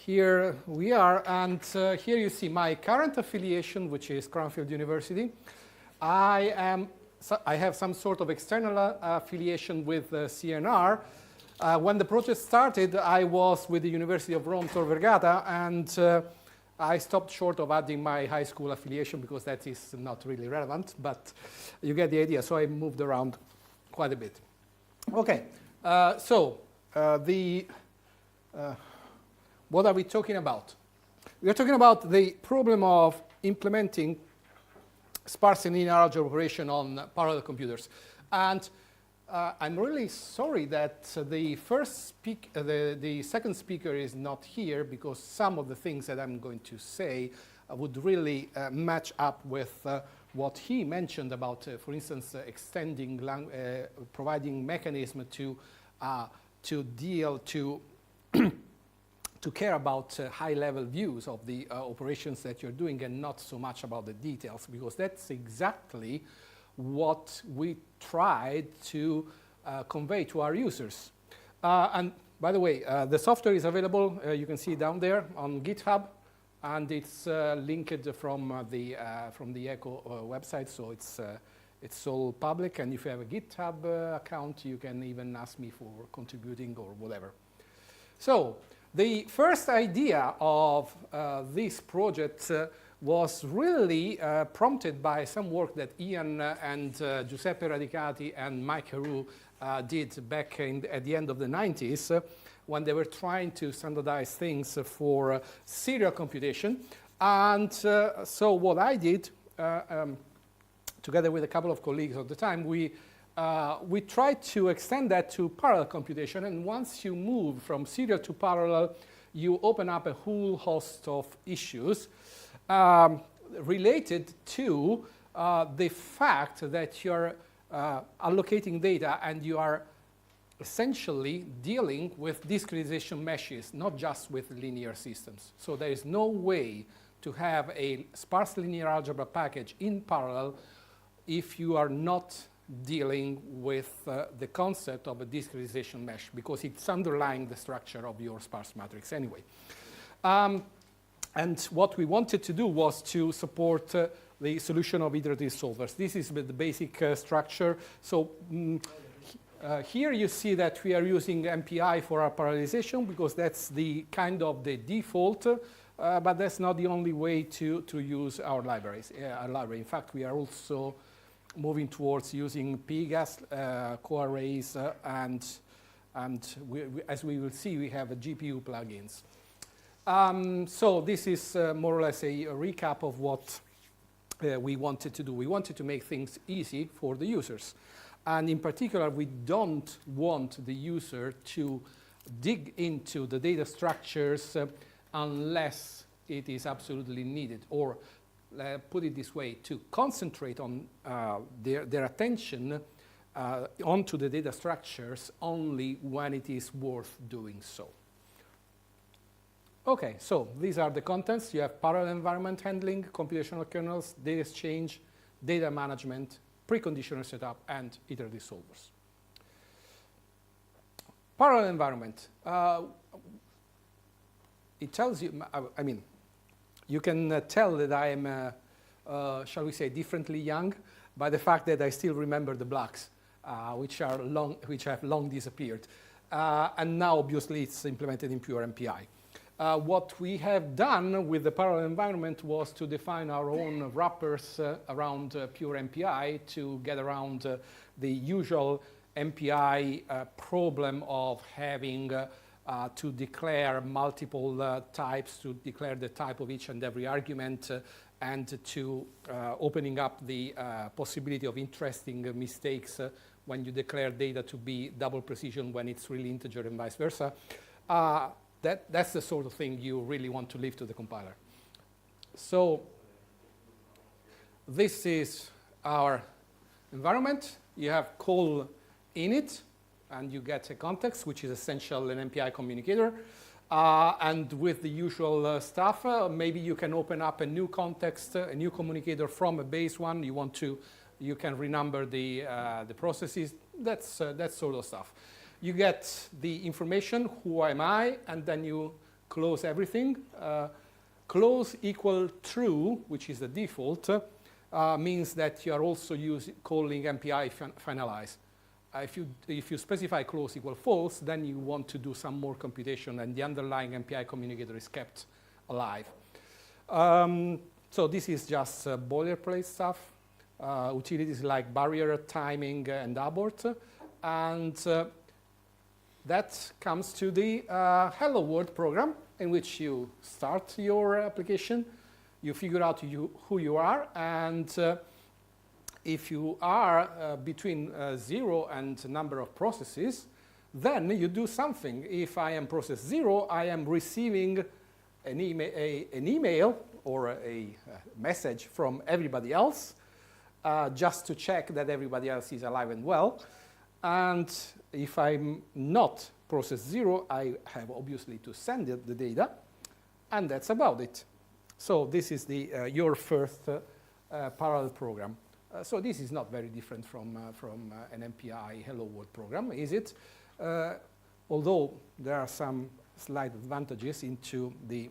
here we are, and here you see my current affiliation, which is Cranfield University. I have some sort of external affiliation with CNR. When the project started, I was with the University of Rome Tor Vergata, and I stopped short of adding my high school affiliation because that is not really relevant, but you get the idea. So I moved around quite a bit. Okay, what are we talking about? We are talking about the problem of implementing sparse and linear algebra operation on parallel computers. And I'm really sorry that the second speaker is not here, because some of the things that I'm going to say would really match up with what he mentioned about, for instance, extending, providing mechanism to deal to care about high-level views of the operations that you're doing, and not so much about the details, because that's exactly what we tried to convey to our users. And by the way, the software is available, you can see down there on GitHub, and it's linked from the ECHO website, so it's all public, and if you have a GitHub account, you can even ask me for contributing or whatever. So the first idea of this project was really prompted by some work that Ian and Giuseppe Radicati and Mike Heroux did back at the end of the 90s, when they were trying to standardize things for serial computation. And so what I did, together with a couple of colleagues at the time, we tried to extend that to parallel computation. And once you move from serial to parallel, you open up a whole host of issues related to the fact that you're allocating data and you are essentially dealing with discretization meshes, not just with linear systems. So there is no way to have a sparse linear algebra package in parallel if you are not dealing with the concept of a discretization mesh, because it's underlying the structure of your sparse matrix anyway. And what we wanted to do was to support the solution of iterative solvers. This is the basic structure. So here you see that we are using MPI for our parallelization, because that's the kind of the default, but that's not the only way to use our libraries. In fact, we are also moving towards using PGAS, coarrays, and as we will see, we have a GPU plugins. So this is more or less a recap of what we wanted to do. We wanted to make things easy for the users. And in particular, we don't want the user to dig into the data structures unless it is absolutely needed, or put it this way, to concentrate on their attention onto the data structures only when it is worth doing so. Okay, so these are the contents. You have parallel environment handling, computational kernels, data exchange, data management, preconditioner setup, and iterative solvers. Parallel environment. It tells you, I mean, you can tell that I am, shall we say, differently young by the fact that I still remember the blocks, which have long disappeared. And now, obviously, it's implemented in pure MPI. What we have done with the parallel environment was to define our own wrappers around pure MPI to get around the usual MPI problem of having to declare multiple types, to declare the type of each and every argument, and to opening up the possibility of interesting mistakes when you declare data to be double precision when it's really integer and vice versa. That's the sort of thing you really want to leave to the compiler. So this is our environment. You have call init, and you get a context, which is essential an MPI communicator. And with the usual stuff, maybe you can open up a new context, a new communicator from a base one. You can renumber the processes. That's sort of stuff. You get the information, who am I, and then you close everything. Close equal true, which is the default, means that you are also calling MPI finalize. If you specify close equal false, then you want to do some more computation, and the underlying MPI communicator is kept alive. So this is just boilerplate stuff. Utilities like barrier, timing, and abort. And that comes to the Hello World program, in which you start your application, you figure out who you are, and if you are between 0 and number of processes, then you do something. If I am process 0, I am receiving an email or a message from everybody else, just to check that everybody else is alive and well. And if I'm not process 0, I have obviously to send it the data, and that's about it. So this is your first parallel program. So this is not very different from an MPI Hello World program, is it? Although there are some slight advantages into the,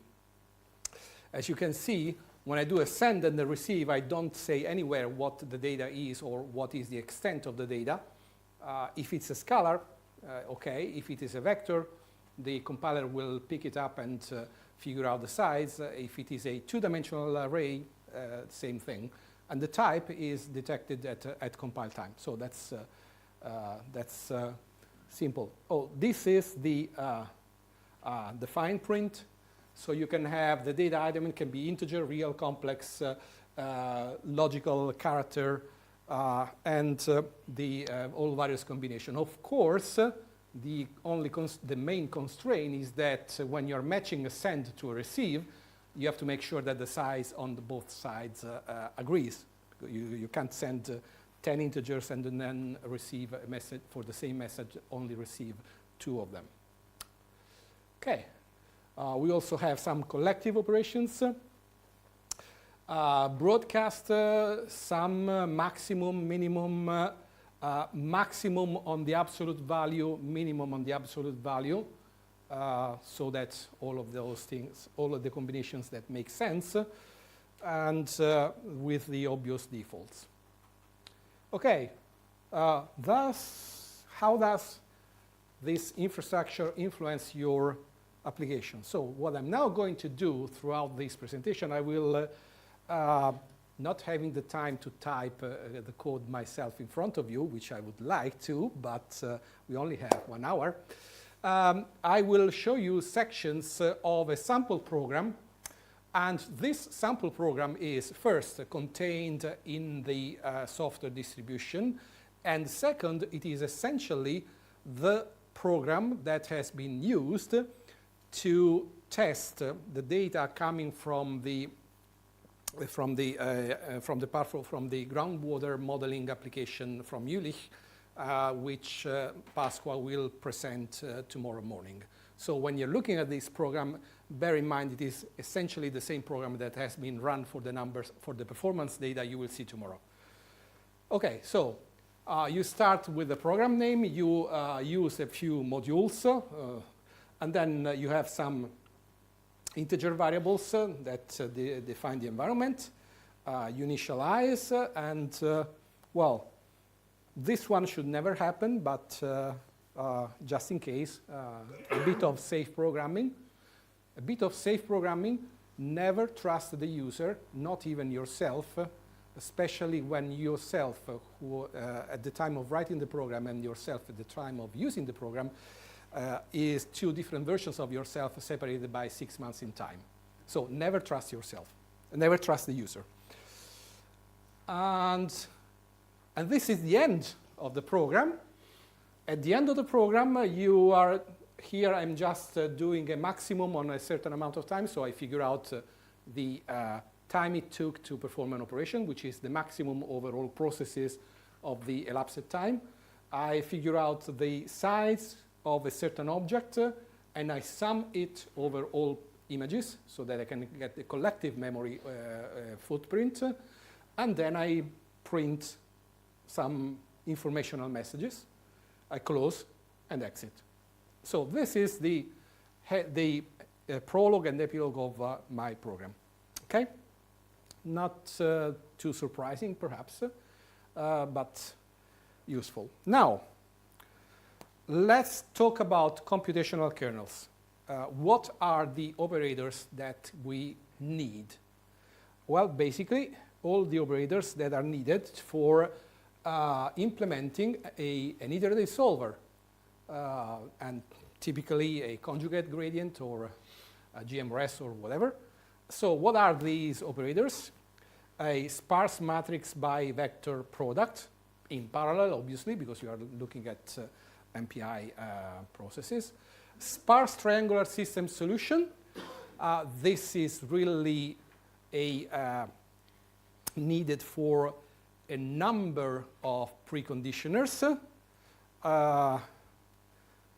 as you can see, when I do a send and a receive, I don't say anywhere what the data is or what is the extent of the data. If it's a scalar, okay. If it is a vector, the compiler will pick it up and figure out the size. If it is a two-dimensional array, same thing. And the type is detected at compile time. So that's simple. Oh, this is the fine print. So you can have the data item. It can be integer, real, complex, logical, character, and all various combination. Of course, the main constraint is that when you're matching a send to a receive, you have to make sure that the size on both sides agrees. You can't send 10 integers and then receive a message for the same message, only receive 2 of them. Okay. We also have some collective operations. Broadcast, some maximum, minimum, maximum on the absolute value, minimum on the absolute value, so that all of those things, all of the combinations that make sense, and with the obvious defaults. Okay, thus, how does this infrastructure influence your application? So what I'm now going to do throughout this presentation, I will, not having the time to type the code myself in front of you, which I would like to, but we only have 1 hour. I will show you sections of a sample program, and this sample program is first contained in the software distribution, and second, it is essentially the program that has been used to test the data coming from the groundwater modeling application from Jülich, which Pasqua will present tomorrow morning. So when you're looking at this program, bear in mind it is essentially the same program that has been run for the numbers, for the performance data you will see tomorrow. Okay, so you start with the program name, you use a few modules, and then you have some integer variables that define the environment. You initialize, and well, this one should never happen, but just in case, a bit of safe programming. A bit of safe programming, never trust the user, not even yourself, especially when yourself, who at the time of writing the program and yourself at the time of using the program, is 2 different versions of yourself separated by 6 months in time. So never trust yourself, never trust the user. And this is the end of the program. At the end of the program, you are here. I'm just doing a maximum on a certain amount of time, so I figure out the time it took to perform an operation, which is the maximum over all processes of the elapsed time. I figure out the size of a certain object, and I sum it over all images so that I can get the collective memory footprint, and then I print some informational messages. I close and exit. So this is the prologue and epilogue of my program. Okay? Not too surprising, perhaps, but useful. Now, let's talk about computational kernels. What are the operators that we need? Well, basically, all the operators that are needed for implementing an iterative solver, and typically a conjugate gradient or a GMRS or whatever. So what are these operators? A sparse matrix by vector product in parallel, obviously, because you are looking at MPI processes. Sparse triangular system solution. This is really needed for a number of preconditioners,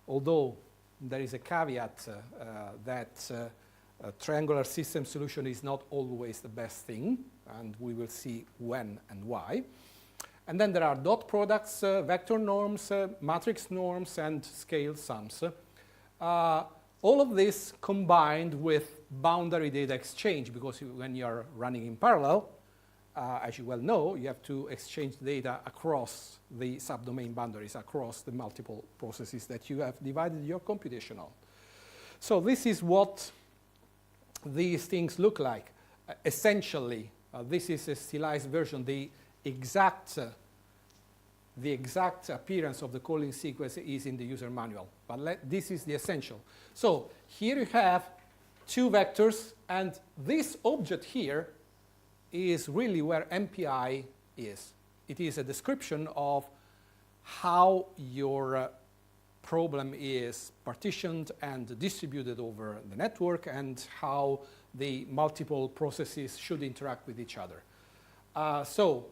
although there is a caveat that a triangular system solution is not always the best thing, and we will see when and why. And then there are dot products, vector norms, matrix norms, and scale sums. All of this combined with boundary data exchange, because when you are running in parallel, as you well know, you have to exchange data across the subdomain boundaries, across the multiple processes that you have divided your computation on. So this is what these things look like. Essentially, this is a stylized version. The exact appearance of the calling sequence is in the user manual, but this is the essential. So here you have two vectors, and this object here is really where MPI is. It is a description of how your problem is partitioned and distributed over the network and how the multiple processes should interact with each other. So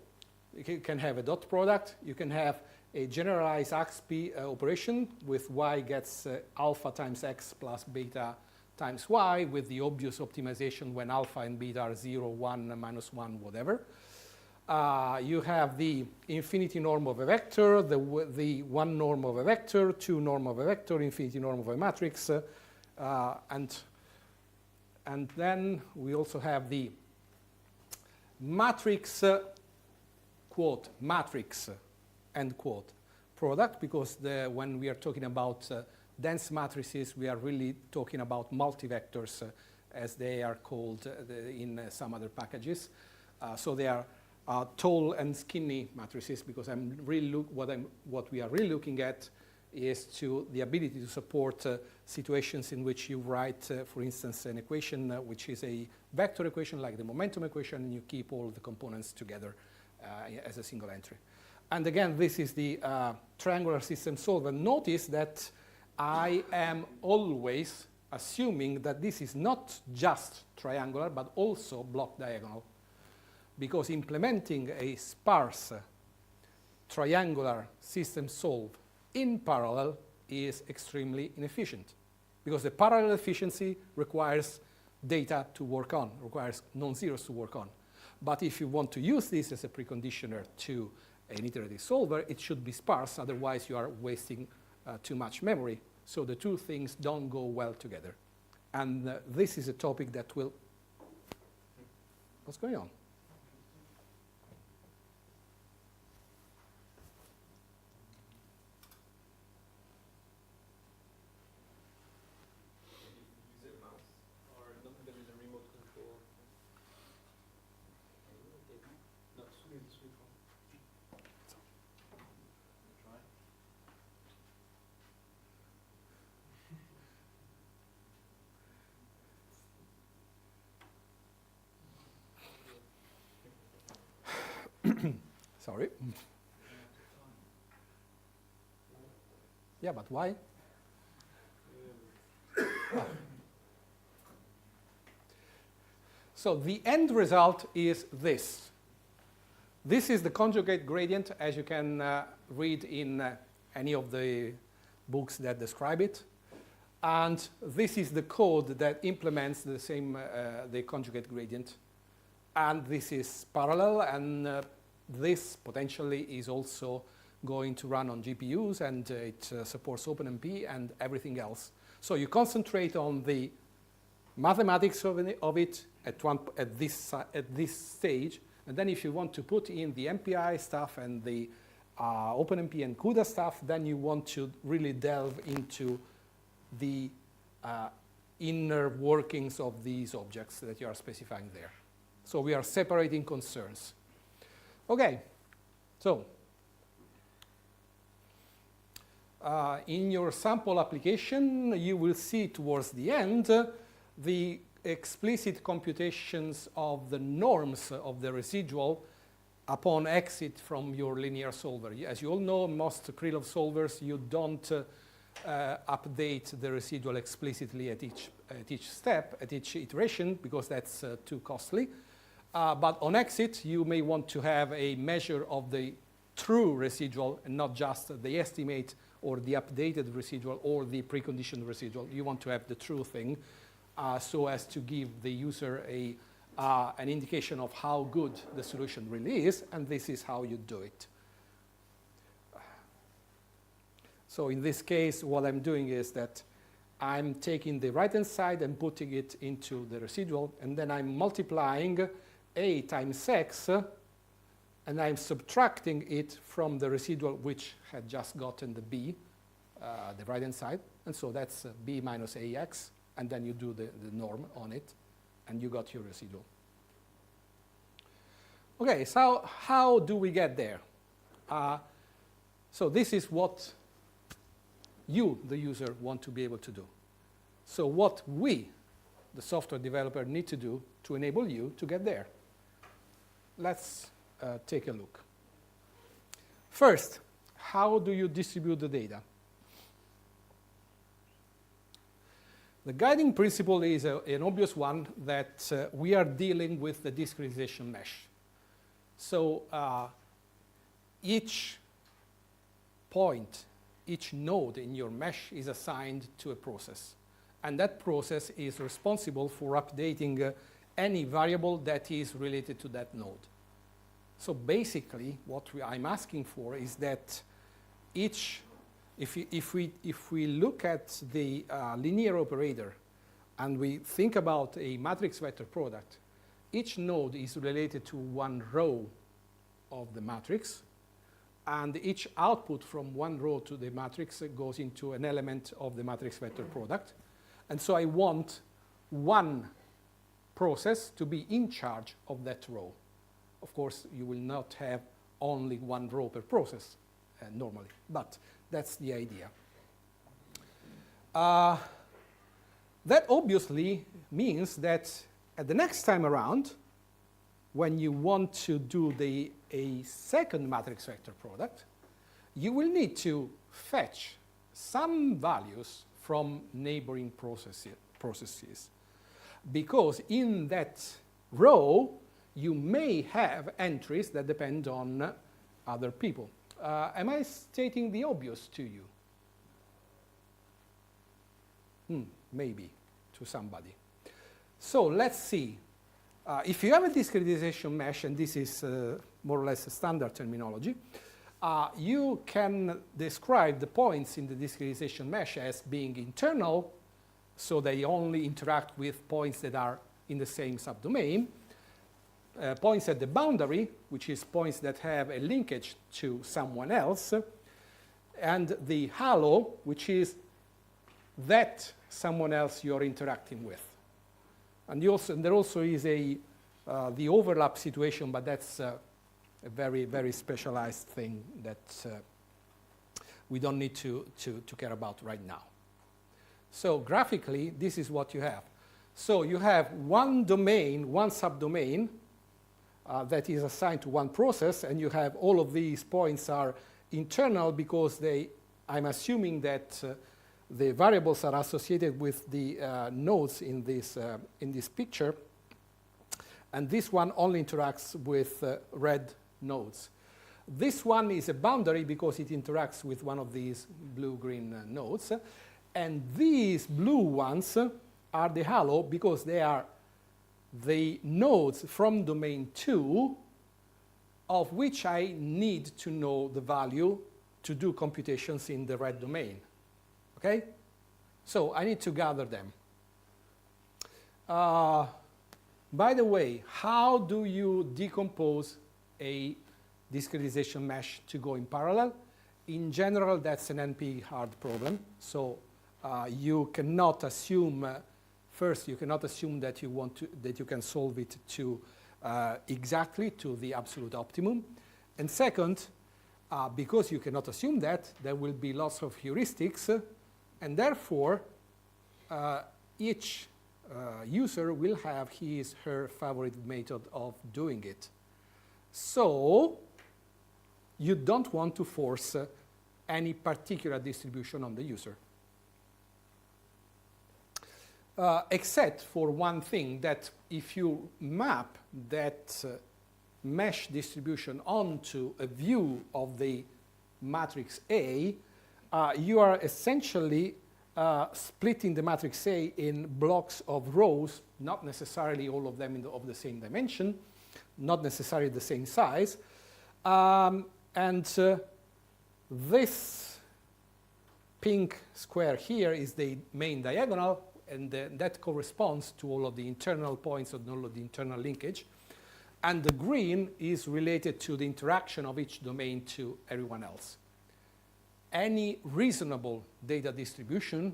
you can have a dot product. You can have a generalized AXP operation with y gets alpha times x plus beta times y, with the obvious optimization when alpha and beta are 0, 1, minus 1, whatever. You have the infinity norm of a vector, the 1 norm of a vector, 2 norm of a vector, infinity norm of a matrix, and then we also have the matrix, quote, matrix, end quote, product, because when we are talking about dense matrices, we are really talking about multivectors, as they are called in some other packages. So they are tall and skinny matrices, because what we are really looking at is the ability to support situations in which you write, for instance, an equation which is a vector equation like the momentum equation, and you keep all the components together as a single entry. And again, this is the triangular system solver. Notice that I am always assuming that this is not just triangular, but also block diagonal, because implementing a sparse triangular system solve in parallel is extremely inefficient, because the parallel efficiency requires data to work on, requires non-zeros to work on. But if you want to use this as a preconditioner to an iterative solver, it should be sparse, otherwise you are wasting too much memory. So the two things don't go well together. And this is a topic that will... What's going on? Sorry. Yeah, but why? So the end result is this. This is the conjugate gradient, as you can read in any of the books that describe it. And this is the code that implements the conjugate gradient. And this is parallel, and this potentially is also going to run on GPUs, and it supports OpenMP and everything else. So you concentrate on the mathematics of it at this stage, and then if you want to put in the MPI stuff and the OpenMP and CUDA stuff, then you want to really delve into the inner workings of these objects that you are specifying there. So we are separating concerns. Okay, so in your sample application, you will see towards the end the explicit computations of the norms of the residual upon exit from your linear solver. As you all know, most Krylov solvers, you don't update the residual explicitly at each step, at each iteration, because that's too costly. But on exit, you may want to have a measure of the true residual and not just the estimate or the updated residual or the preconditioned residual. You want to have the true thing so as to give the user an indication of how good the solution really is, and this is how you do it. So in this case, what I'm doing is that I'm taking the right-hand side and putting it into the residual, and then I'm multiplying A times X, and I'm subtracting it from the residual which had just gotten the B, the right-hand side. And so that's B minus AX, and then you do the norm on it, and you got your residual. Okay, so how do we get there? So this is what you, the user, want to be able to do. So what we, the software developer, need to do to enable you to get there. Let's take a look. First, how do you distribute the data? The guiding principle is an obvious one, that we are dealing with the discretization mesh. So each point, each node in your mesh is assigned to a process. And that process is responsible for updating any variable that is related to that node. So basically, what I'm asking for is that if we look at the linear operator and we think about a matrix vector product, each node is related to one row of the matrix, and each output from one row to the matrix goes into an element of the matrix vector product. And so I want one process to be in charge of that row. Of course, you will not have only one row per process normally, but that's the idea. That obviously means that at the next time around, when you want to do a second matrix vector product, you will need to fetch some values from neighboring processes. Because in that row, you may have entries that depend on other people. Am I stating the obvious to you? Maybe to somebody. So let's see. If you have a discretization mesh, and this is more or less a standard terminology, you can describe the points in the discretization mesh as being internal, so they only interact with points that are in the same subdomain. Points at the boundary, which is points that have a linkage to someone else, and the halo, which is that someone else you're interacting with. And there also is the overlap situation, but that's a very, very specialized thing that we don't need to care about right now. So graphically, this is what you have. So you have one domain, one subdomain that is assigned to one process, and you have all of these points are internal because I'm assuming that the variables are associated with the nodes in this picture, and this one only interacts with red nodes. This one is a boundary because it interacts with one of these blue-green nodes, and these blue ones are the halo because they are the nodes from domain 2 of which I need to know the value to do computations in the red domain. Okay? So I need to gather them. By the way, how do you decompose a discretization mesh to go in parallel? In general, that's an NP-hard problem. So you cannot assume, first, you cannot assume that you can solve it to exactly to the absolute optimum. And second, because you cannot assume that, there will be lots of heuristics, and therefore each user will have his/her favorite method of doing it. So you don't want to force any particular distribution on the user. Except for one thing, that if you map that mesh distribution onto a view of the matrix A, you are essentially splitting the matrix A in blocks of rows, not necessarily all of them of the same dimension, not necessarily the same size. This pink square here is the main diagonal, and that corresponds to all of the internal points of all of the internal linkage. And the green is related to the interaction of each domain to everyone else. Any reasonable data distribution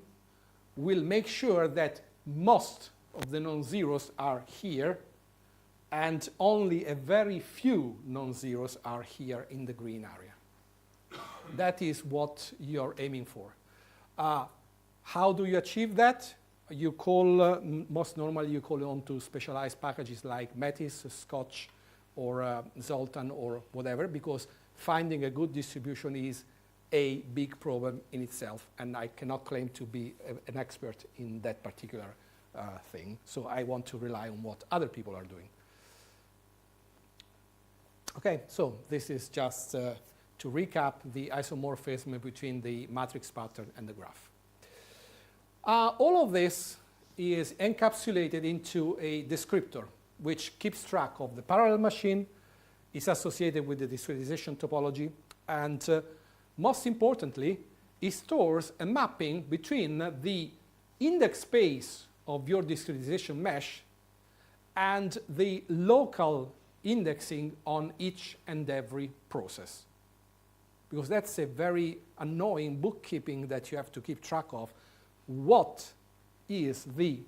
will make sure that most of the non-zeros are here, and only a very few non-zeros are here in the green area. That is what you're aiming for. How do you achieve that? You call, most normally you call on to specialized packages like Metis, Scotch, or Zoltan, or whatever, because finding a good distribution is a big problem in itself, and I cannot claim to be an expert in that particular thing, so I want to rely on what other people are doing. Okay, so this is just to recap the isomorphism between the matrix pattern and the graph. All of this is encapsulated into a descriptor, which keeps track of the parallel machine, is associated with the discretization topology, and most importantly, it stores a mapping between the index space of your discretization mesh and the local indexing on each and every process. Because that's a very annoying bookkeeping that you have to keep track of. What is the,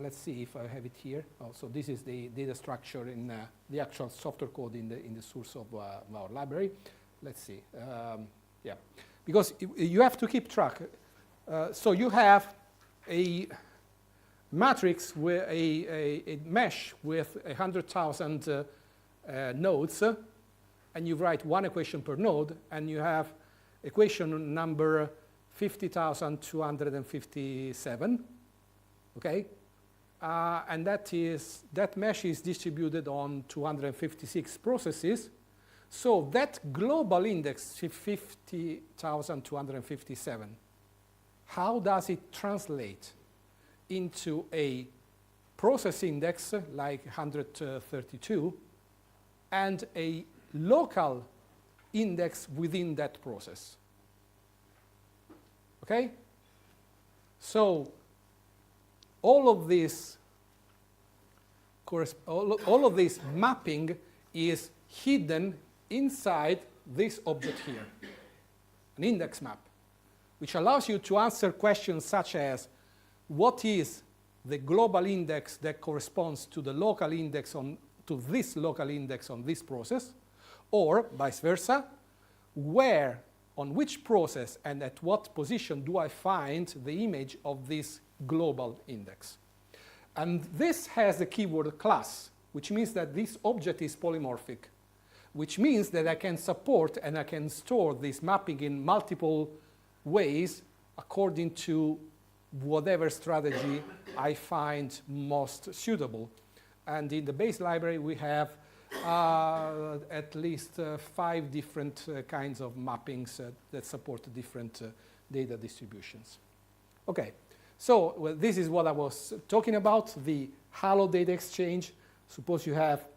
let's see if I have it here. Oh, so this is the data structure in the actual software code in the source of our library. Let's see. Yeah, because you have to keep track. So you have a matrix with a mesh with 100,000 nodes, and you write one equation per node, and you have equation number 50,257. Okay, and that mesh is distributed on 256 processes. So that global index, 50,257, how does it translate into a process index like 132 and a local index within that process? Okay? So all of this mapping is hidden inside this object here, an index map, which allows you to answer questions such as, what is the global index that corresponds to the local index on this local index on this process, or vice versa, where, on which process and at what position do I find the image of this global index? And this has the keyword class, which means that this object is polymorphic, which means that I can support and I can store this mapping in multiple ways according to whatever strategy I find most suitable. And in the base library, we have at least 5 different kinds of mappings that support different data distributions. Okay, so well, this is what I was talking about, the Halo data exchange. Suppose you have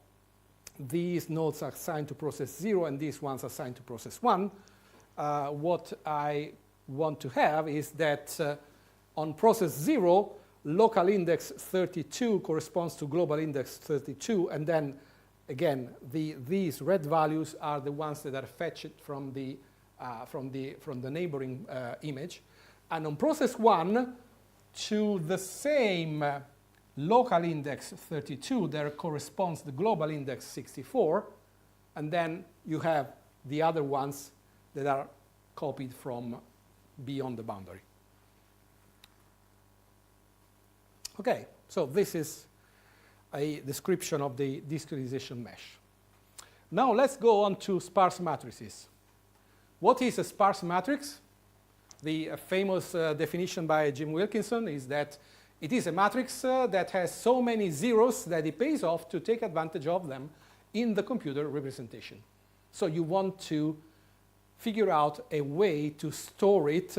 these nodes assigned to process 0 and these ones assigned to process 1. What I want to have is that on process 0, local index 32 corresponds to global index 32, and then again these red values are the ones that are fetched from the neighboring image. And on process 1, to the same local index 32, there corresponds the global index 64, and then you have the other ones that are copied from beyond the boundary. Okay, so this is a description of the discretization mesh. Now let's go on to sparse matrices. What is a sparse matrix? The famous definition by Jim Wilkinson is that it is a matrix that has so many zeros that it pays off to take advantage of them in the computer representation. So you want to figure out a way to store it,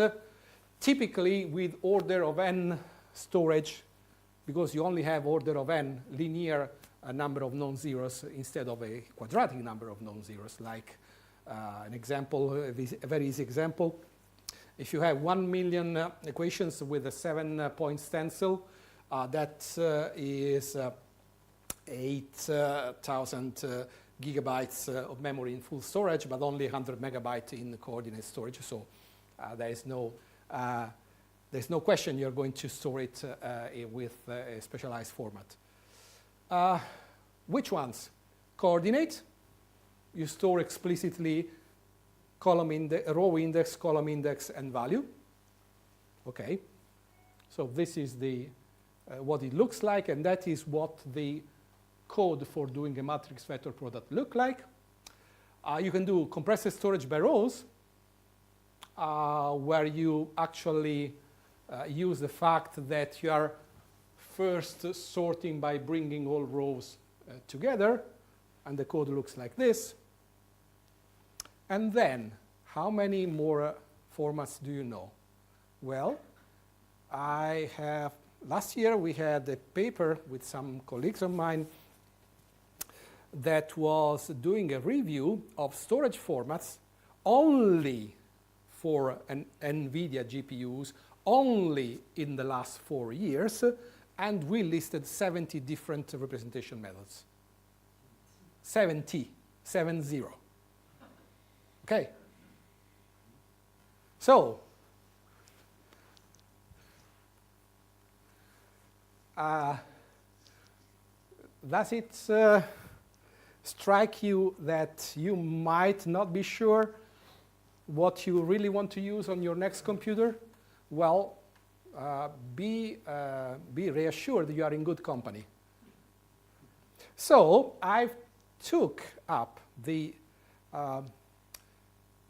typically with order of n storage, because you only have order of n linear number of non-zeros instead of a quadratic number of non-zeros. Like an example, a very easy example. If you have 1 million equations with a 7-point stencil, that is 8,000 gigabytes of memory in full storage, but only 100 megabytes in coordinate storage. So there's no question you're going to store it with a specialized format. Which ones? Coordinate. You store explicitly row index, column index, and value. Okay. So this is what it looks like, and that is what the code for doing a matrix vector product look like. You can do compressed storage by rows, where you actually use the fact that you are first sorting by bringing all rows together, and the code looks like this. And then, how many more formats do you know? Well, last year we had a paper with some colleagues of mine that was doing a review of storage formats only for NVIDIA GPUs, only in the last 4 years, and we listed 70 different representation methods. 70. Okay. So, does it strike you that you might not be sure what you really want to use on your next computer? Well, be reassured you are in good company. So I took up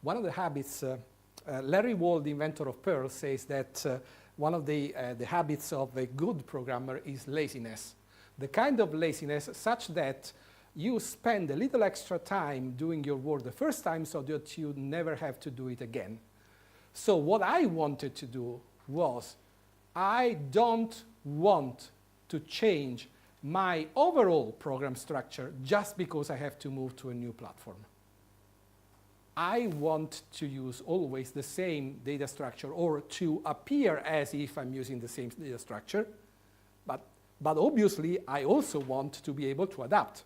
one of the habits. Larry Wall, the inventor of Perl, says that one of the habits of a good programmer is laziness. The kind of laziness such that you spend a little extra time doing your work the first time so that you never have to do it again. So what I wanted to do was, I don't want to change my overall program structure just because I have to move to a new platform. I want to use always the same data structure, or to appear as if I'm using the same data structure, but obviously I also want to be able to adapt.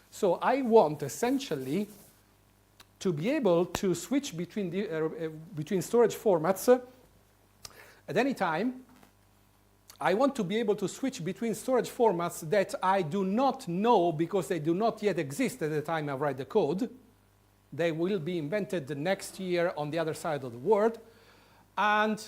So I want essentially to be able to switch between storage formats at any time. I want to be able to switch between storage formats that I do not know because they do not yet exist at the time I write the code. They will be invented the next year on the other side of the world. And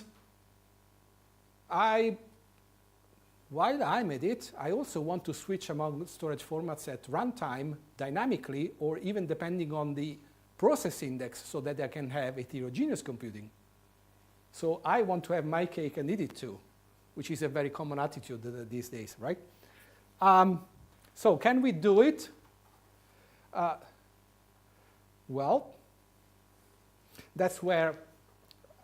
while I'm at it, I also want to switch among storage formats at runtime dynamically, or even depending on the process index, so that I can have heterogeneous computing. So I want to have my cake and eat it too, which is a very common attitude these days, right? So can we do it? Well, that's where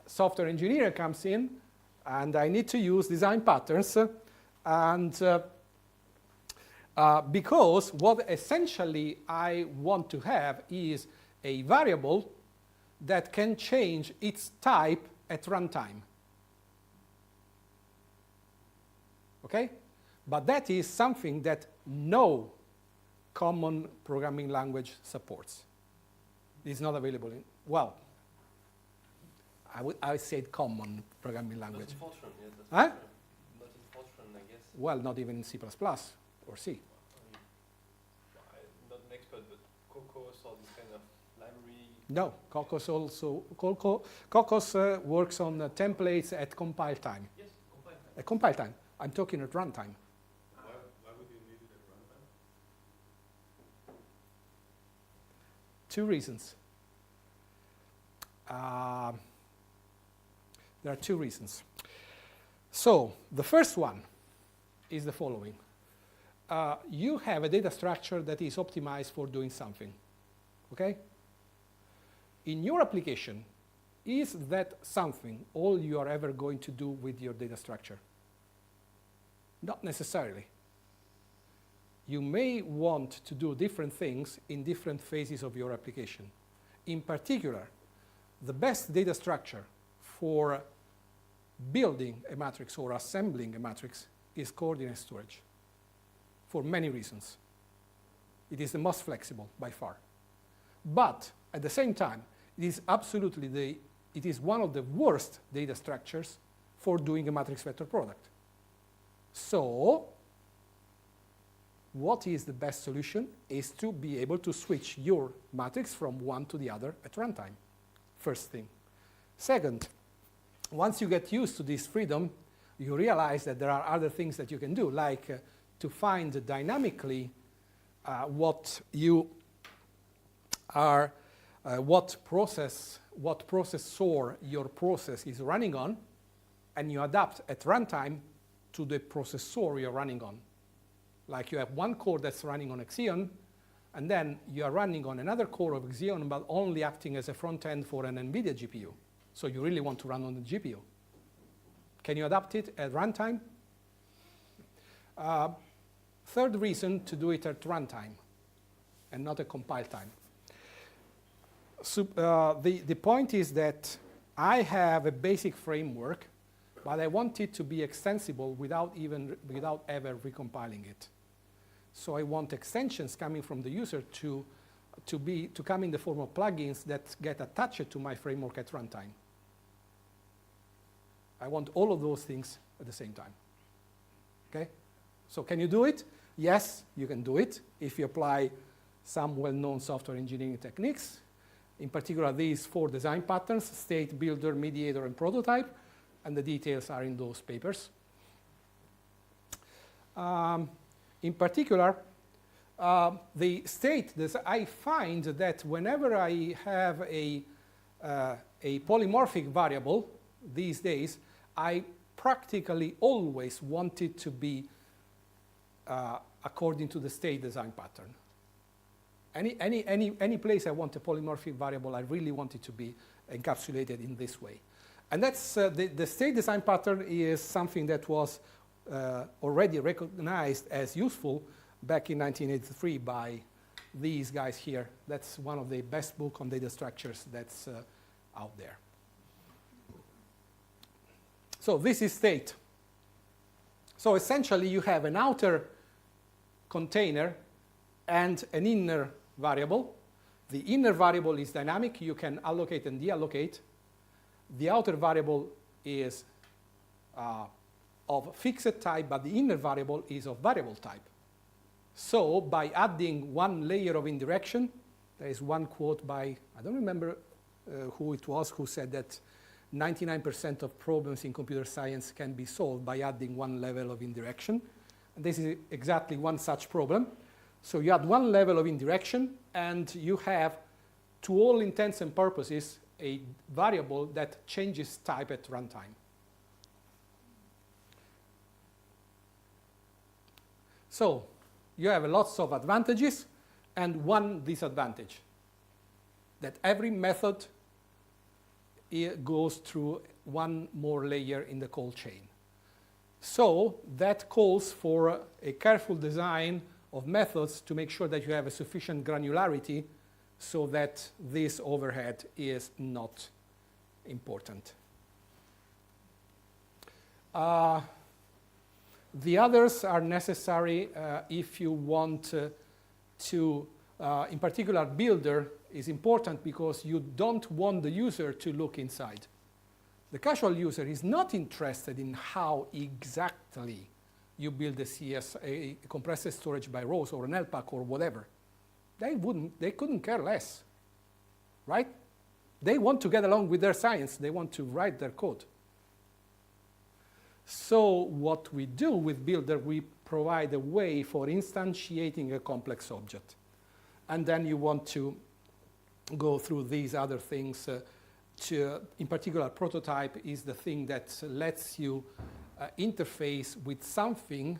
software engineer comes in, and I need to use design patterns. And because what essentially I want to have is a variable that can change its type at runtime. Okay? But that is something that no common programming language supports. It's not available in, well, I said common programming language. Not in Fortran, yeah, that's huh? Not in Fortran, I guess. Well, not even in C++ or C. I'm not an expert, but Cocos or this kind of library. No, Cocos also, Cocos works on templates at compile time. Yes, compile time. At compile time. I'm talking at runtime. Why would you need it at runtime? 2 reasons. There are 2 reasons. So the first one is the following. You have a data structure that is optimized for doing something. Okay? In your application, is that something all you are ever going to do with your data structure? Not necessarily. You may want to do different things in different phases of your application. In particular, the best data structure for building a matrix or assembling a matrix is coordinate storage for many reasons. It is the most flexible by far. But at the same time, it is absolutely it is one of the worst data structures for doing a matrix vector product. So what is the best solution is to be able to switch your matrix from one to the other at runtime. First thing. Second, once you get used to this freedom, you realize that there are other things that you can do, like to find dynamically what processor your process is running on, and you adapt at runtime to the processor you're running on. Like you have one core that's running on Xeon, and then you are running on another core of Xeon, but only acting as a front end for an NVIDIA GPU. So you really want to run on the GPU. Can you adapt it at runtime? Third reason to do it at runtime and not at compile time. So, the point is that I have a basic framework, but I want it to be extensible without ever recompiling it. So I want extensions coming from the user to come in the form of plugins that get attached to my framework at runtime. I want all of those things at the same time. Okay? So can you do it? Yes, you can do it if you apply some well-known software engineering techniques. In particular, these 4 design patterns: state, builder, mediator, and prototype. And the details are in those papers. In particular, the state, I find that whenever I have a polymorphic variable these days, I practically always want it to be according to the state design pattern. Any place I want a polymorphic variable, I really want it to be encapsulated in this way. And that's the state design pattern is something that was already recognized as useful back in 1983 by these guys here. That's one of the best books on data structures that's out there. So this is state. So essentially, you have an outer container and an inner variable. The inner variable is dynamic. You can allocate and deallocate. The outer variable is of fixed type, but the inner variable is of variable type. So by adding one layer of indirection, there is one quote by, I don't remember who it was, who said that 99% of problems in computer science can be solved by adding one level of indirection. And this is exactly one such problem. So you add one level of indirection, and you have, to all intents and purposes, a variable that changes type at runtime. So you have lots of advantages and one disadvantage, that every method goes through one more layer in the call chain. So that calls for a careful design of methods to make sure that you have a sufficient granularity so that this overhead is not important. The others are necessary if you want to, in particular, builder is important because you don't want the user to look inside. The casual user is not interested in how exactly you build a compressed storage by rows or an LPAC or whatever. They couldn't care less, right? They want to get along with their science. They want to write their code. So what we do with Builder, we provide a way for instantiating a complex object. And then you want to go through these other things. In particular, prototype is the thing that lets you interface with something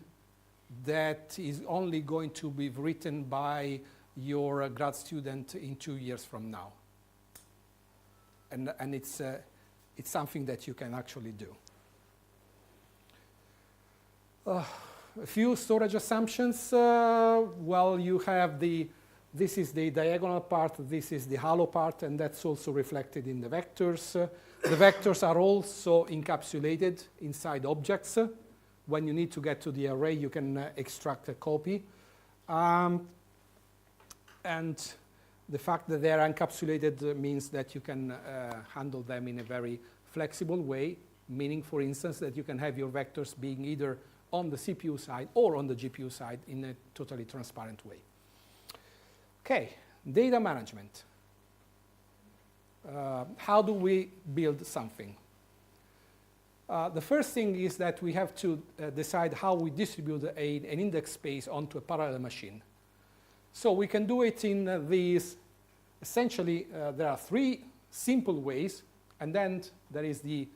that is only going to be written by your grad student in 2 years from now. And it's something that you can actually do. A few storage assumptions. Well, you have this is the diagonal part, this is the hollow part, and that's also reflected in the vectors. The vectors are also encapsulated inside objects. When you need to get to the array, you can extract a copy. And the fact that they are encapsulated means that you can handle them in a very flexible way, meaning, for instance, that you can have your vectors being either on the CPU side or on the GPU side in a totally transparent way. Okay, data management. How do we build something? The first thing is that we have to decide how we distribute an index space onto a parallel machine. So we can do it in these, essentially, there are 3 simple ways, and then there is the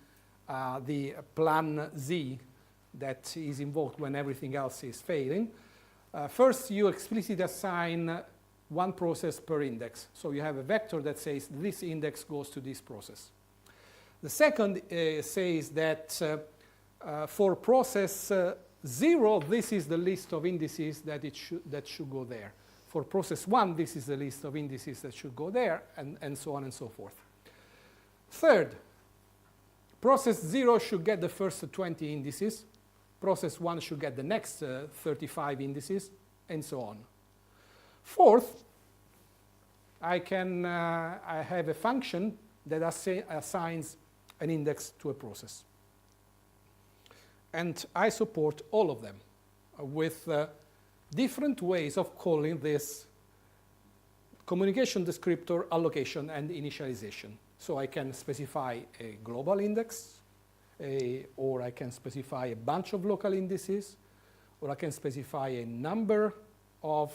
plan Z that is invoked when everything else is failing. First, you explicitly assign 1 process per index. So you have a vector that says this index goes to this process. The second says that for process 0, this is the list of indices that should go there. For process 1, this is the list of indices that should go there, and so on and so forth. Third, process 0 should get the first 20 indices. Process 1 should get the next 35 indices, and so on. Fourth, I have a function that assigns an index to a process. And I support all of them with different ways of calling this communication descriptor, allocation, and initialization. So I can specify a global index, or I can specify a bunch of local indices, or I can specify a number of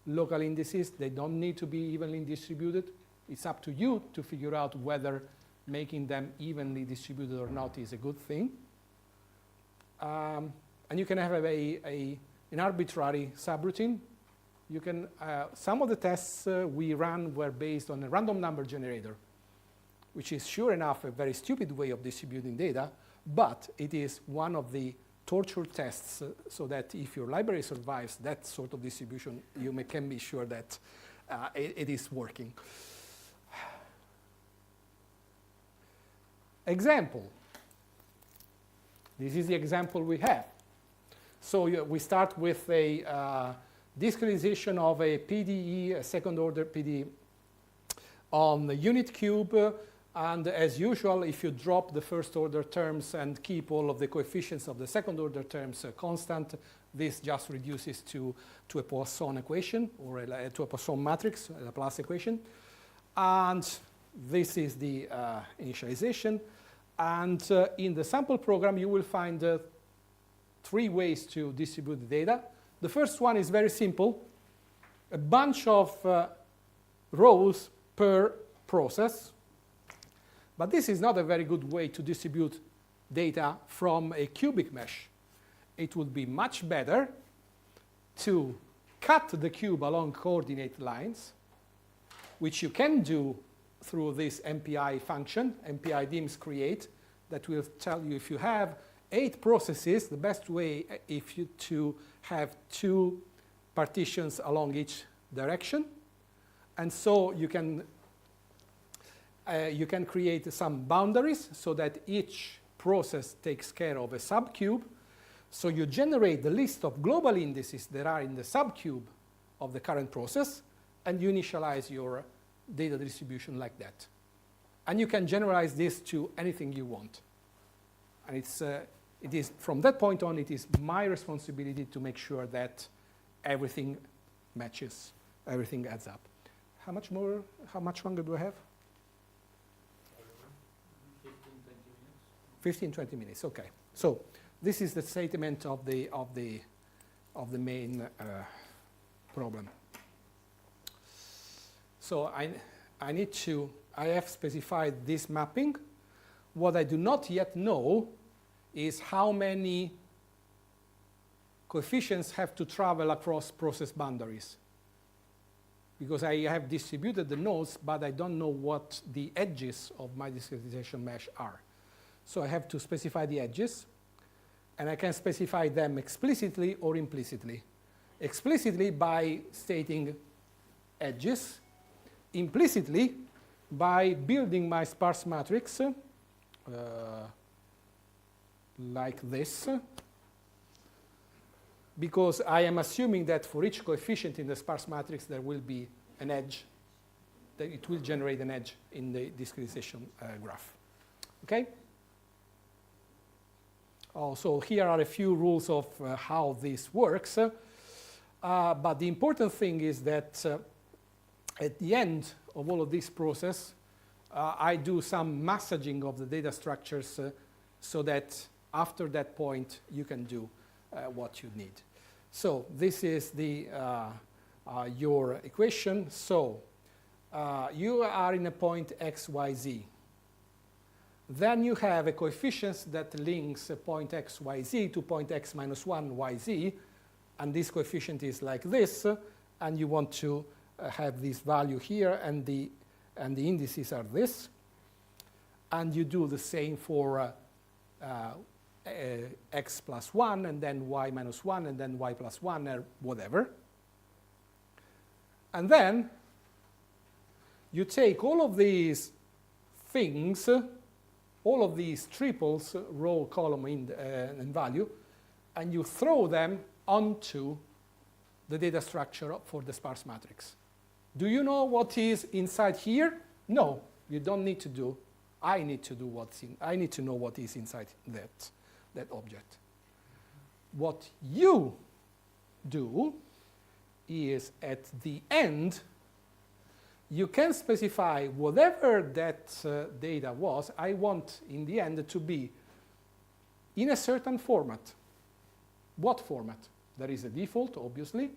local indices. They don't need to be evenly distributed. It's up to you to figure out whether making them evenly distributed or not is a good thing. And you can have an arbitrary subroutine. You can, some of the tests we ran were based on a random number generator, which is sure enough a very stupid way of distributing data, but it is one of the torture tests so that if your library survives that sort of distribution, you can be sure that it is working. Example. This is the example we have. So we start with a discretization of a PDE, a second order PDE, on the unit cube. And as usual, if you drop the first order terms and keep all of the coefficients of the second order terms constant, this just reduces to a Poisson equation, or to a Poisson matrix, a Laplace equation. And this is the initialization. And in the sample program, you will find 3 ways to distribute the data. The first one is very simple. A bunch of rows per process. But this is not a very good way to distribute data from a cubic mesh. It would be much better to cut the cube along coordinate lines, which you can do through this MPI function, MPI dims create, that will tell you if you have 8 processes, the best way to have 2 partitions along each direction. And so you can create some boundaries so that each process takes care of a subcube. So you generate the list of global indices that are in the subcube of the current process, and you initialize your data distribution like that. And you can generalize this to anything you want. And it is from that point on, it is my responsibility to make sure that everything matches, everything adds up. How much longer do I have? 15, 20 minutes, okay. So this is the statement of the main problem. So I have specified this mapping. What I do not yet know is how many coefficients have to travel across process boundaries. Because I have distributed the nodes, but I don't know what the edges of my discretization mesh are. So I have to specify the edges, and I can specify them explicitly or implicitly. Explicitly by stating edges, implicitly by building my sparse matrix like this, because I am assuming that for each coefficient in the sparse matrix there will be an edge, that it will generate an edge in the discretization graph. Okay? So here are a few rules of how this works. But the important thing is that at the end of all of this process, I do some massaging of the data structures so that after that point you can do what you need. So this is your equation. So you are in a point x, y, z. Then you have a coefficient that links a point x, y, z to point x minus 1, y, z. And this coefficient is like this. And you want to have this value here. And the indices are this. And you do the same for x plus 1, and then y minus 1, and then y plus 1, or whatever. And then you take all of these things, all of these triples, row, column, and value, and you throw them onto the data structure for the sparse matrix. Do you know what is inside here? No, you don't need to do. I need to do what's in. I need to know what is inside that object. What you do is at the end, you can specify whatever that data was. I want in the end to be in a certain format. What format? There is a default, obviously,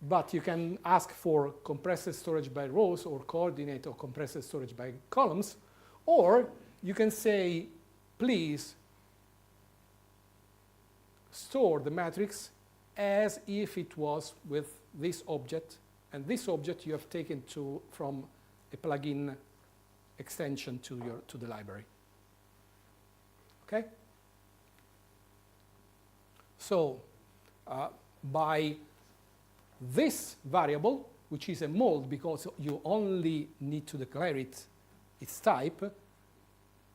but you can ask for compressed storage by rows or coordinate or compressed storage by columns, or you can say, please store the matrix as if it was with this object, and this object you have taken from a plugin extension to the library. Okay? So by this variable, which is a mold because you only need to declare its type,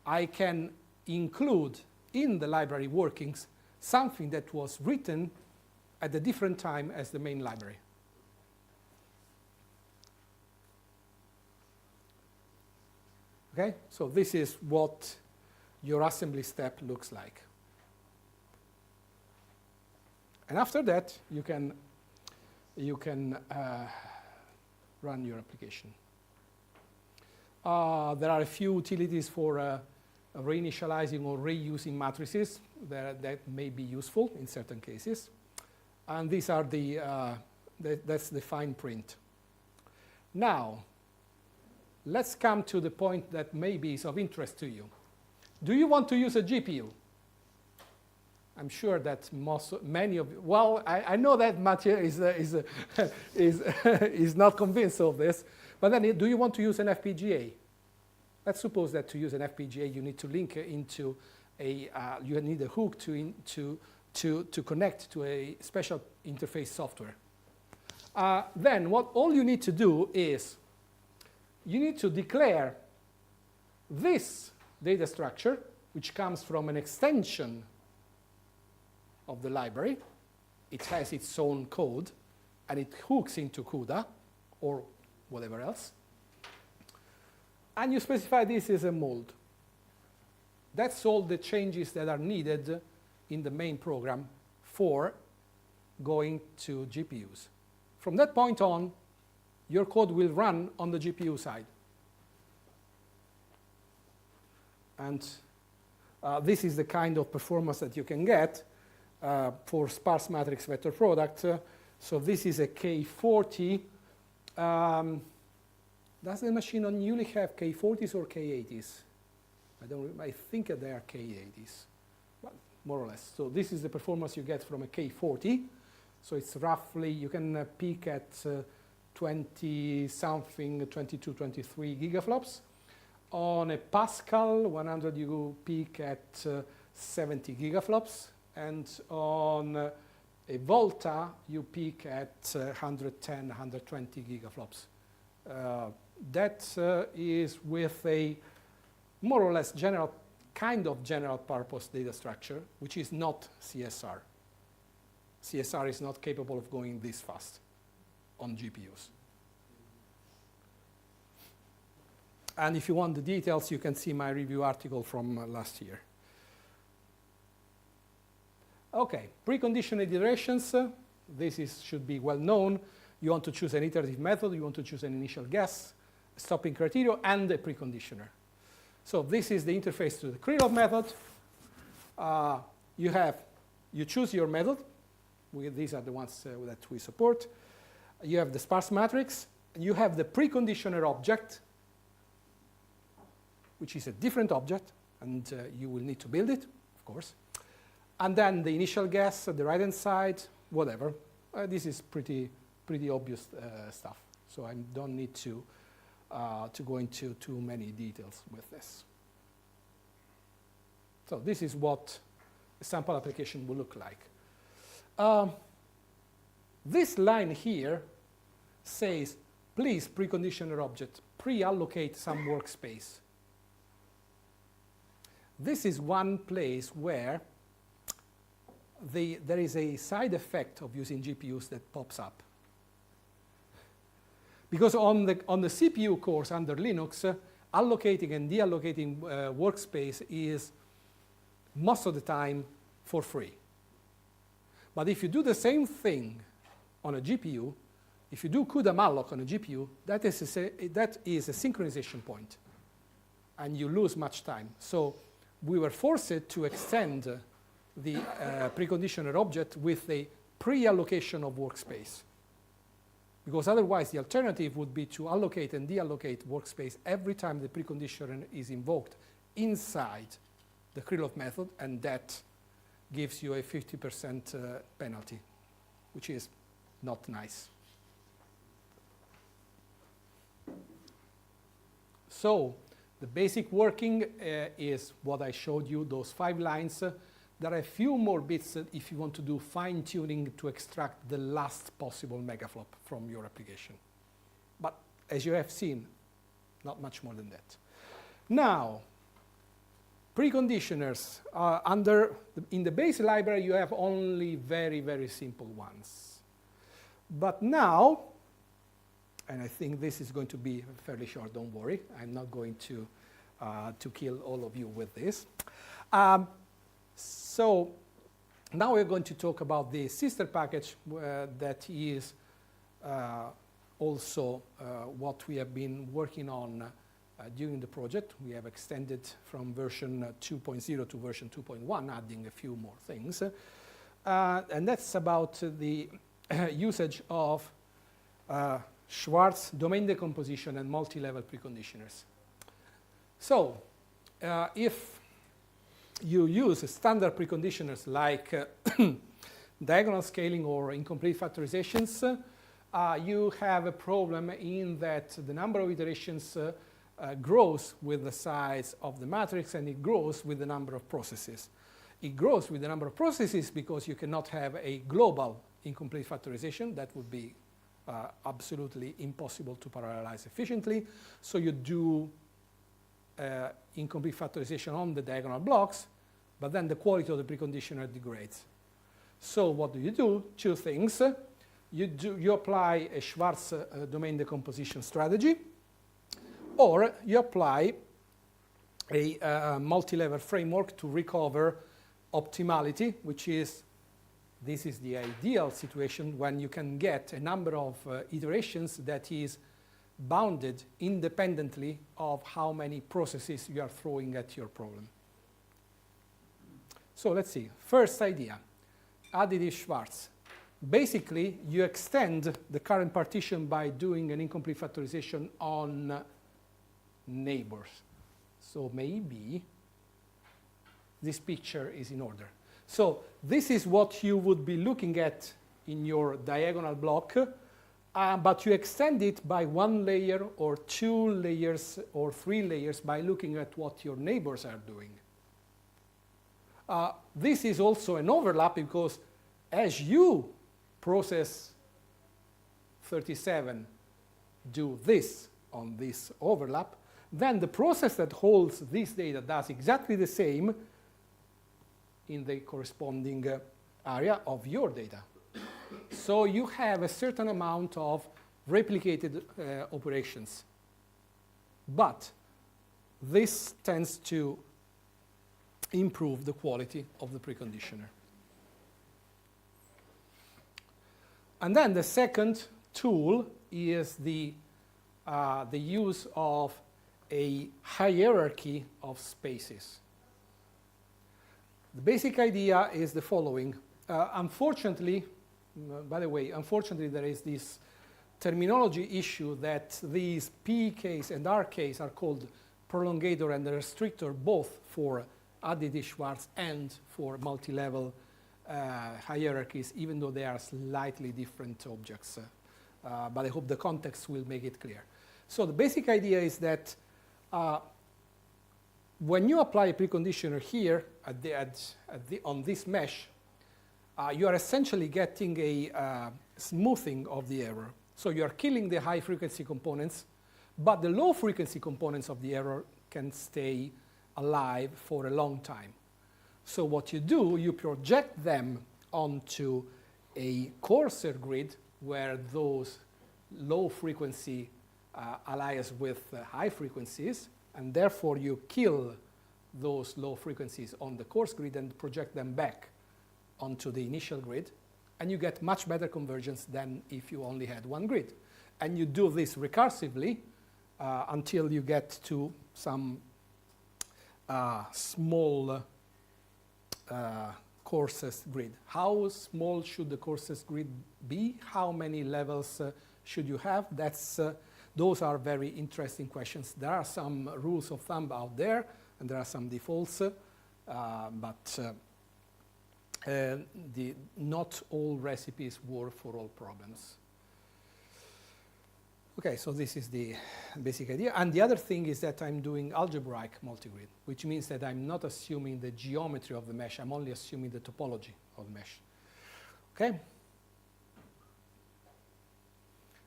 I can include in the library workings something that was written at a different time as the main library. Okay? So this is what your assembly step looks like. And after that, you can run your application. There are a few utilities for reinitializing or reusing matrices that may be useful in certain cases. And these are that's the fine print. Now, let's come to the point that maybe is of interest to you. Do you want to use a GPU? I'm sure that many of you, well, I know that Mathieu is not convinced of this, but then do you want to use an FPGA? Let's suppose that to use an FPGA, you need to link into you need a hook to connect to a special interface software. Then all you need to do is you need to declare this data structure, which comes from an extension of the library. It has its own code, and it hooks into CUDA or whatever else. And you specify this as a mold. That's all the changes that are needed in the main program for going to GPUs. From that point on, your code will run on the GPU side. And this is the kind of performance that you can get for sparse matrix vector product. So this is a K40. Does the machine on Uli have K40s or K80s? I think they are K80s, but more or less. So this is the performance you get from a K40. So it's roughly, you can peak at 20-something, 22, 23 gigaflops. On a Pascal 100, you peak at 70 gigaflops. And on a Volta, you peak at 110, 120 gigaflops. That is with a more or less kind of general purpose data structure, which is not CSR. CSR is not capable of going this fast on GPUs. And if you want the details, you can see my review article from last year. Okay, preconditioned iterations. This should be well known. You want to choose an iterative method. You want to choose an initial guess, a stopping criterion, and a preconditioner. So this is the interface to the Krylov method. You choose your method. These are the ones that we support. You have the sparse matrix. You have the preconditioner object, which is a different object, and you will need to build it, of course. And then the initial guess, the right-hand side, whatever. This is pretty obvious stuff, so I don't need to go into too many details with this. So this is what a sample application will look like. This line here says, please, preconditioner object, pre-allocate some workspace. This is one place where there is a side effect of using GPUs that pops up. Because on the CPU cores under Linux, allocating and deallocating workspace is most of the time for free. But if you do the same thing on a GPU, if you do CUDA malloc on a GPU, that is a synchronization point, and you lose much time. So we were forced to extend the preconditioner object with a pre-allocation of workspace. Because otherwise, the alternative would be to allocate and deallocate workspace every time the preconditioner is invoked inside the Krylov method, and that gives you a 50% penalty, which is not nice. So the basic working is what I showed you, those 5 lines. There are a few more bits if you want to do fine-tuning to extract the last possible megaflop from your application. But as you have seen, not much more than that. Now, preconditioners in the base library, you have only very, very simple ones. But now, and I think this is going to be fairly short, don't worry. I'm not going to kill all of you with this. So now we're going to talk about the sister package that is also what we have been working on during the project. We have extended from version 2.0 to version 2.1, adding a few more things. And that's about the usage of Schwarz domain decomposition and multi-level preconditioners. So if you use standard preconditioners like diagonal scaling or incomplete factorizations, you have a problem in that the number of iterations grows with the size of the matrix, and it grows with the number of processes. It grows with the number of processes because you cannot have a global incomplete factorization. That would be absolutely impossible to parallelize efficiently. So you do incomplete factorization on the diagonal blocks, but then the quality of the preconditioner degrades. So what do? Two things. You apply a Schwarz domain decomposition strategy, or you apply a multi-level framework to recover optimality, which is, this is the ideal situation when you can get a number of iterations that is bounded independently of how many processes you are throwing at your problem. So let's see. First idea, Additive Schwarz. Basically, you extend the current partition by doing an incomplete factorization on neighbors. So maybe this picture is in order. So this is what you would be looking at in your diagonal block, but you extend it by 1 layer or 2 layers or 3 layers by looking at what your neighbors are doing. This is also an overlap because as you process 37 do this on this overlap, then the process that holds this data does exactly the same in the corresponding area of your data. So you have a certain amount of replicated operations. But this tends to improve the quality of the preconditioner. And then the second tool is the use of a hierarchy of spaces. The basic idea is the following. Unfortunately, by the way, unfortunately there is this terminology issue that these P case and R case are called prolongator and restrictor both for Additive Schwarz and for multi-level hierarchies, even though they are slightly different objects. But I hope the context will make it clear. So the basic idea is that when you apply a preconditioner here on this mesh, you are essentially getting a smoothing of the error. So you are killing the high frequency components, but the low frequency components of the error can stay alive for a long time. So what you do, you project them onto a coarser grid where those low frequency allies with high frequencies, and therefore you kill those low frequencies on the coarse grid and project them back onto the initial grid, and you get much better convergence than if you only had one grid. And you do this recursively until you get to some small coarsest grid. How small should the coarsest grid be? How many levels should you have? Those are very interesting questions. There are some rules of thumb out there, and there are some defaults, but not all recipes work for all problems. Okay, so this is the basic idea. And the other thing is that I'm doing algebraic multigrid, which means that I'm not assuming the geometry of the mesh. I'm only assuming the topology of the mesh. Okay?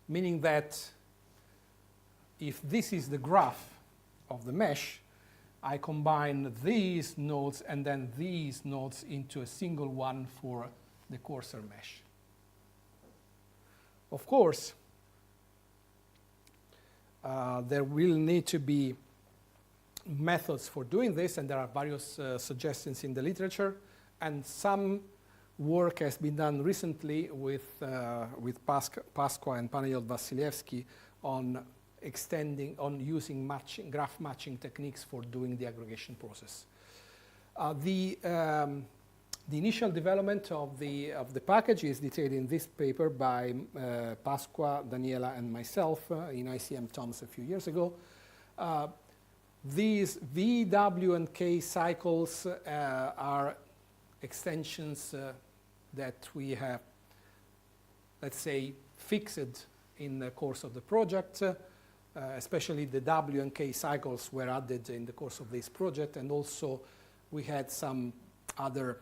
Meaning that if this is the graph of the mesh, I combine these nodes and then these nodes into a single one for the coarser mesh. Of course, there will need to be methods for doing this, and there are various suggestions in the literature, and some work has been done recently with Pasqua and Panayot Vassilievsky on using graph matching techniques for doing the aggregation process. The initial development of the package is detailed in this paper by Pasqua, Daniela, and myself in ICM Toms a few years ago. These V, W, and K cycles are extensions that we have, let's say, fixed in the course of the project. Especially the W and K cycles were added in the course of this project, and also we had some other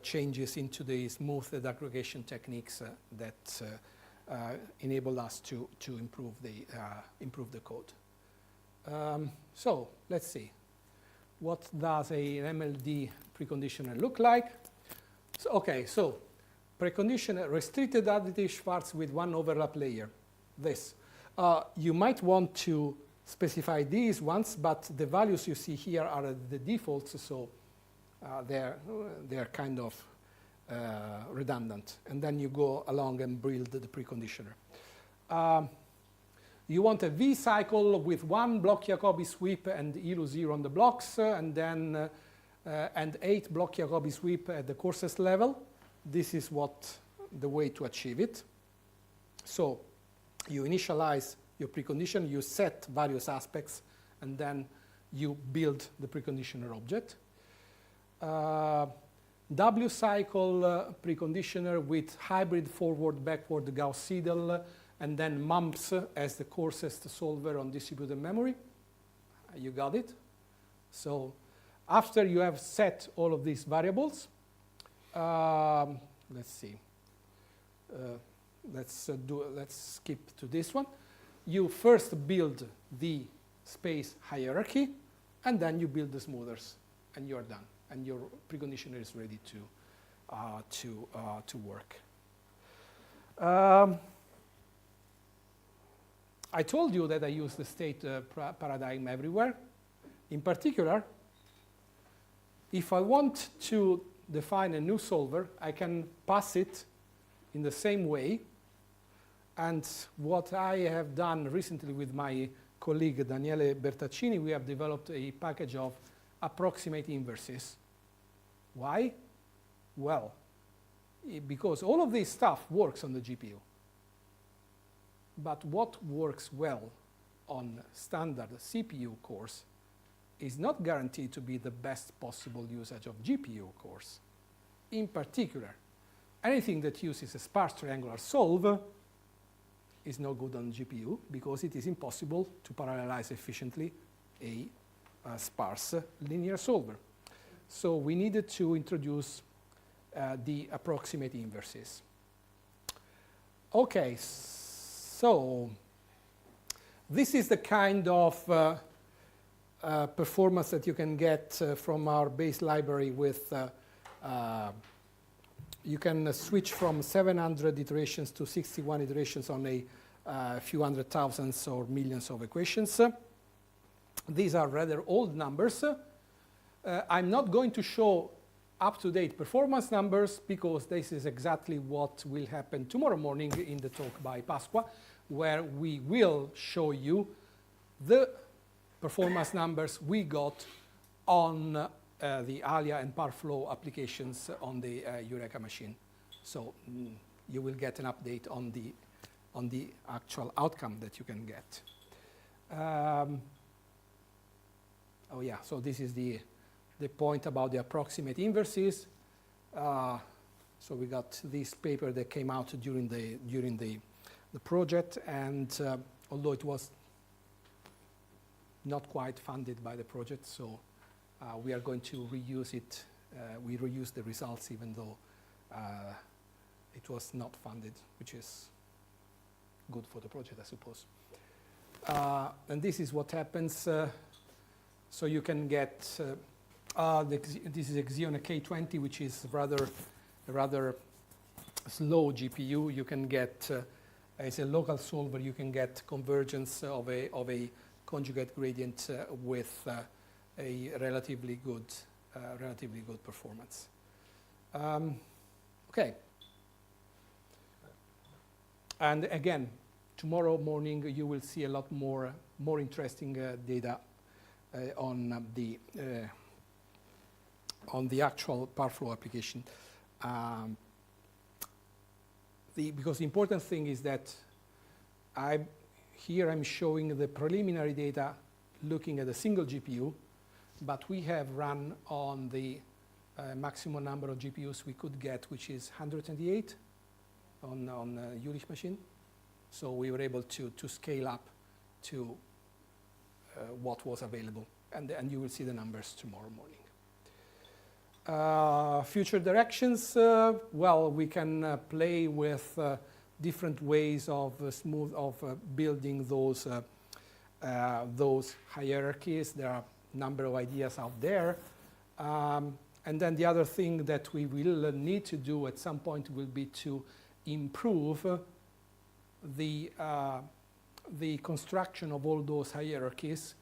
changes into the smoothed aggregation techniques that enabled us to improve the code. So let's see, what does an MLD preconditioner look like? So, okay, so precondition restricted additive Schwarz with one overlap layer. This. You might want to specify these ones, but the values you see here are the defaults, so they're kind of redundant. And then you go along and build the preconditioner. You want a V cycle with one block Jacobi sweep and ELU 0 on the blocks, and then and 8 block Jacobi sweep at the courses level. This is the way to achieve it. So you initialize your precondition, you set various aspects, and then you build the preconditioner object. W cycle preconditioner with hybrid forward-backward Gauss-Seidel, and then mumps as the coarsest solver on distributed memory. You got it? So after you have set all of these variables, let's see. Let's skip to this one. You first build the space hierarchy, and then you build the smoothers, and you're done. And your preconditioner is ready to work. I told you that I use the state paradigm everywhere. In particular, if I want to define a new solver, I can pass it in the same way. And what I have done recently with my colleague Daniele Bertaccini, we have developed a package of approximate inverses. Why? Well, because all of this stuff works on the GPU. But what works well on standard CPU cores is not guaranteed to be the best possible usage of GPU cores. In particular, anything that uses a sparse triangular solve is no good on GPU because it is impossible to parallelize efficiently a sparse linear solver. So we needed to introduce the approximate inverses. Okay, so this is the kind of performance that you can get from our base library with you can switch from 700 iterations to 61 iterations on a few hundred thousands or millions of equations. These are rather old numbers. I'm not going to show up-to-date performance numbers because this is exactly what will happen tomorrow morning in the talk by Pasqua, where we will show you the performance numbers we got on the ALIA and ParFlow applications on the Eureka machine. So you will get an update on the actual outcome that you can get. Oh yeah, so this is the point about the approximate inverses. So we got this paper that came out during the project, and although it was not quite funded by the project, so we are going to reuse it. We reuse the results even though it was not funded, which is good for the project, I suppose. And this is what happens. So you can get, this is a Xeon K20, which is rather slow GPU. You can get, as a local solver, you can get convergence of a conjugate gradient with a relatively good performance. Okay. And again, tomorrow morning you will see a lot more interesting data on the actual ParFlow application. Because the important thing is that here I'm showing the preliminary data looking at a single GPU, but we have run on the maximum number of GPUs we could get, which is 128 on a Jülich machine. So we were able to scale up to what was available. And you will see the numbers tomorrow morning. Future directions, well, we can play with different ways of building those hierarchies. There are a number of ideas out there. And then the other thing that we will need to do at some point will be to improve the construction of all those hierarchies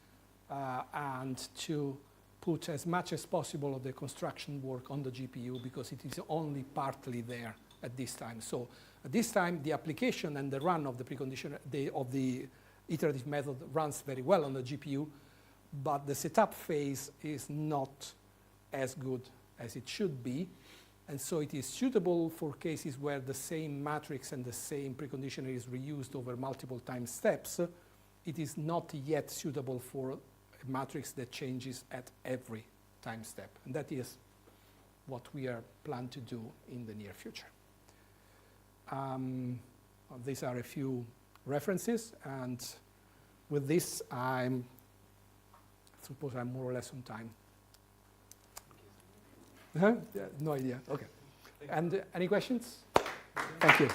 and to put as much as possible of the construction work on the GPU, because it is only partly there at this time. So at this time, the application and the run of the preconditioner of the iterative method runs very well on the GPU, but the setup phase is not as good as it should be. And so it is suitable for cases where the same matrix and the same preconditioner is reused over multiple time steps. It is not yet suitable for a matrix that changes at every time step. And that is what we are planning to do in the near future. These are a few references, and with this, I suppose I'm more or less on time. Yeah, no idea. Okay. And any questions? Thank you.